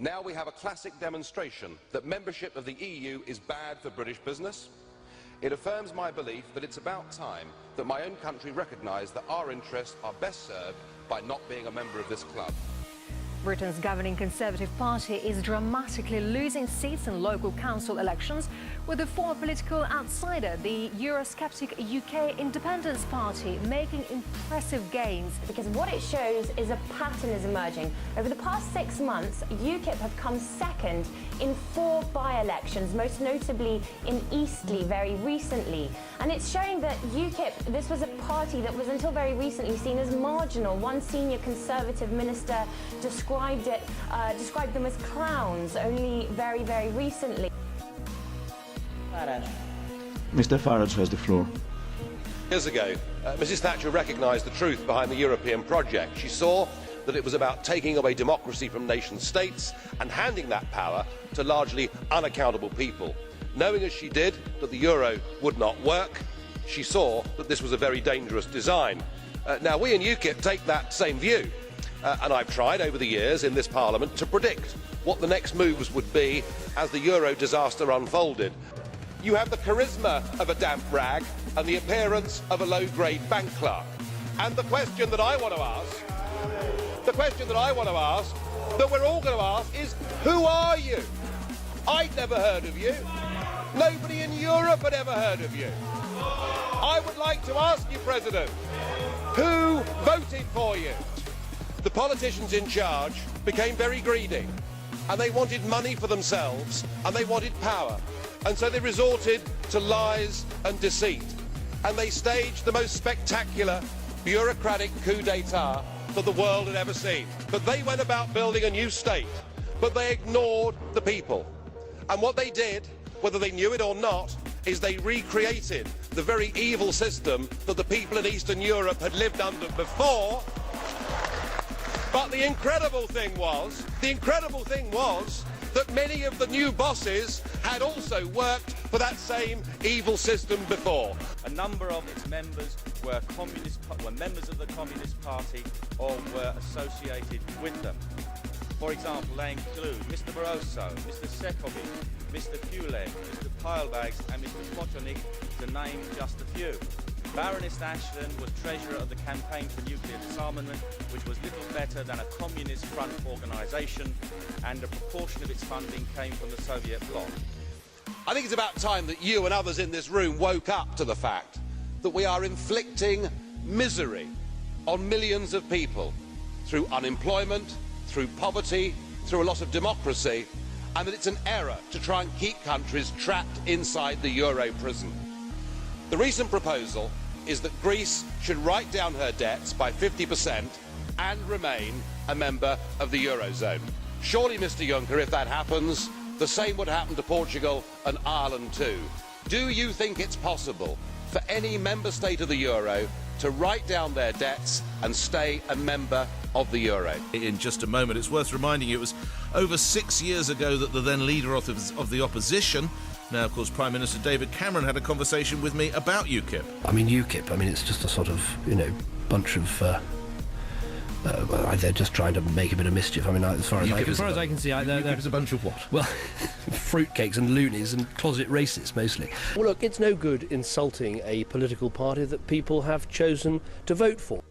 Now we have a classic demonstration that membership of the EU is bad for British business. It affirms my belief that it's about time that my own country recognise that our interests are best served by not being a member of this club. Britain's governing Conservative Party is dramatically losing seats in local council elections, with the former political outsider, the Eurosceptic UK Independence Party, making impressive gains. Because what it shows is a pattern is emerging. Over the past 6 months, UKIP have come second in 4 by-elections, most notably in Eastleigh very recently. And it's showing that UKIP, this was a party that was until very recently seen as marginal. One senior Conservative minister described them as clowns only very, very recently. Mr. Farage has the floor. Years ago, Mrs Thatcher recognised the truth behind the European project. She saw that it was about taking away democracy from nation states and handing that power to largely unaccountable people. Knowing as she did that the euro would not work, she saw that this was a very dangerous design. Now we in UKIP take that same view, and I've tried over the years in this Parliament to predict what the next moves would be as the euro disaster unfolded. You have the charisma of a damp rag and the appearance of a low-grade bank clerk. And the question that I want to ask, that we're all going to ask is, who are you? I'd never heard of you. Nobody in Europe had ever heard of you. I would like to ask you, President, who voted for you? The politicians in charge became very greedy, and they wanted money for themselves, and they wanted power. And so they resorted to lies and deceit, and they staged the most spectacular bureaucratic coup d'etat that the world had ever seen. But they went about building a new state, but they ignored the people. And what they did, whether they knew it or not, is they recreated the very evil system that the people in Eastern Europe had lived under before. But the incredible thing was that many of the new bosses had also worked for that same evil system before. A number of its members were members of the Communist Party or were associated with them. For example, they include Mr Barroso, Mr Sekovic, Mr Kuleg, Mr Pilebags and Mr Potonik, to name just a few. Baroness Ashton was treasurer of the Campaign for Nuclear Disarmament, which was little better than a communist front organisation, and a proportion of its funding came from the Soviet bloc. I think it's about time that you and others in this room woke up to the fact that we are inflicting misery on millions of people through unemployment, through poverty, through a loss of democracy, and that it's an error to try and keep countries trapped inside the euro prison. The recent proposal is that Greece should write down her debts by 50% and remain a member of the Eurozone. Surely, Mr Juncker, if that happens, the same would happen to Portugal and Ireland too. Do you think it's possible for any member state of the Euro to write down their debts and stay a member of the Euro? In just a moment, it's worth reminding you it was over 6 years ago that the then leader of the opposition, now of course Prime Minister David Cameron, had a conversation with me about UKIP. I mean, UKIP, it's just a sort of, bunch of they're just trying to make a bit of mischief. As far as I can see, UKIP is a bunch of what? Well, fruitcakes and loonies and closet racists mostly. Well, look, it's no good insulting a political party that people have chosen to vote for.